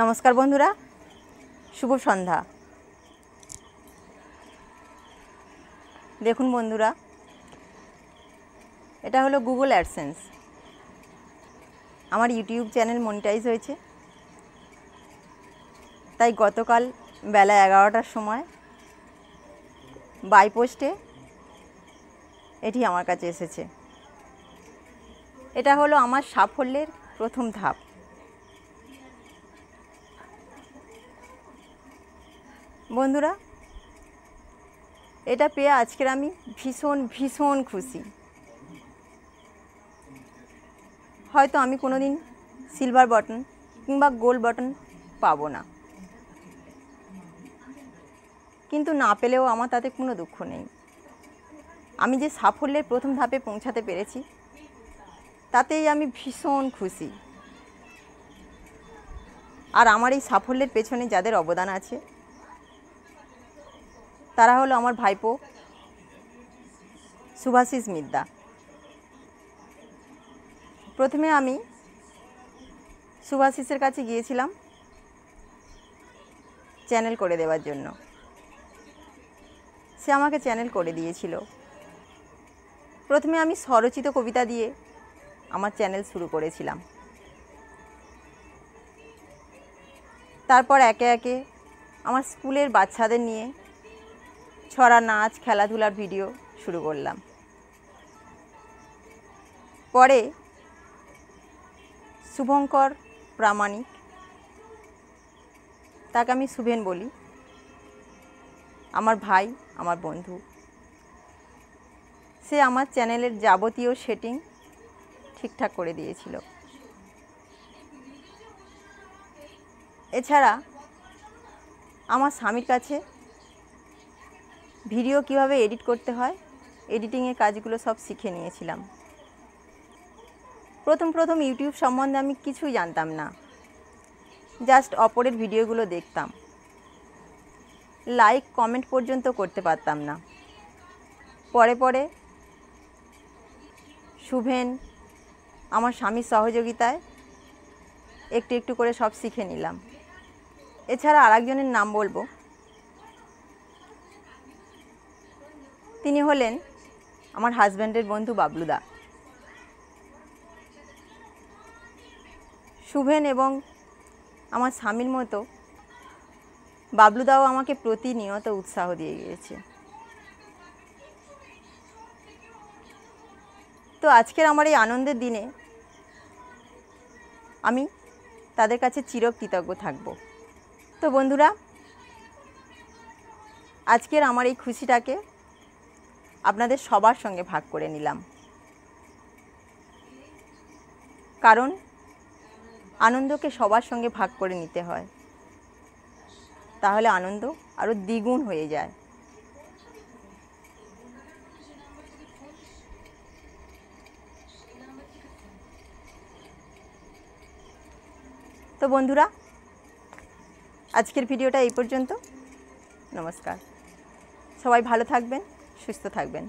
নমস্কার বন্ধুরা, শুভ সন্ধ্যা। দেখুন বন্ধুরা, এটা হলো গুগল অ্যাডসেন্স। আমার ইউটিউব চ্যানেল মনিটাইজ হয়েছে, তাই গতকাল বেলা 11টার সময় বাই পোস্টে এটি আমার কাছে এসেছে। এটা হলো আমার সাফল্যের প্রথম ধাপ। বন্ধুরা, এটা পেয়ে আজকের আমি ভীষণ খুশি। হয়তো আমি কোনো দিন সিলভার বাটন কিংবা গোল্ড বাটন পাবো না, কিন্তু না পেলেও আমার তাতে কোনো দুঃখ নেই। আমি যে সাফল্যের প্রথম ধাপে পৌঁছাতে পেরেছি তাতেই আমি ভীষণ খুশি। আর আমার এই সাফল্যের পেছনে যাদের অবদান আছে তারা হলো আমার ভাইপো শুভাশিস মিদ্দা। প্রথমে আমি শুভাশিসের কাছে গিয়েছিলাম চ্যানেল করে দেওয়ার জন্য। সে আমাকে চ্যানেল করে দিয়েছিল। প্রথমে আমি স্বরচিত কবিতা দিয়ে আমার চ্যানেল শুরু করেছিলাম। তারপর একে একে আমার স্কুলের বাচ্চাদের নিয়ে ছড়া, নাচ, খেলাধুলার ভিডিও শুরু করলাম। পরে শুভঙ্কর প্রামাণিক, তাকে আমি শুভেন বলি, আমার ভাই, আমার বন্ধু, সে আমার চ্যানেলের যাবতীয় সেটিং ঠিকঠাক করে দিয়েছিল। এছাড়া আমার স্বামীর কাছে ভিডিও কিভাবে এডিট করতে হয়, এডিটিংয়ের কাজগুলো সব শিখে নিয়েছিলাম। প্রথম ইউটিউব সম্বন্ধে আমি কিছুই জানতাম না, জাস্ট অপরের ভিডিওগুলো দেখতাম, লাইক কমেন্ট পর্যন্ত করতে পারতাম না। পরে শুভেন, আমার স্বামীর সহযোগিতায় একটু করে সব শিখে নিলাম। এছাড়া আরেকজনের নাম বলবো, তিনি হলেন আমার হাজব্যান্ডের বন্ধু বাবলুদা। শুভেন এবং আমার স্বামীর মতো বাবলুদাও আমাকে প্রতিনিয়ত উৎসাহ দিয়ে গিয়েছে। তো আজকের আমার এই আনন্দের দিনে আমি তাদের কাছে চিরকৃতজ্ঞ থাকব। তো বন্ধুরা, আজকের আমার এই খুশিটাকে আপনাদের সবার সঙ্গে ভাগ করে নিলাম, কারণ আনন্দকে সবার সঙ্গে ভাগ করে নিতে হয়, তাহলে আনন্দ আরও দ্বিগুণ হয়ে যায়। তো বন্ধুরা, আজকের ভিডিওটা এই পর্যন্ত। নমস্কার। সবাই ভালো থাকবেন, সুস্থ থাকবেন।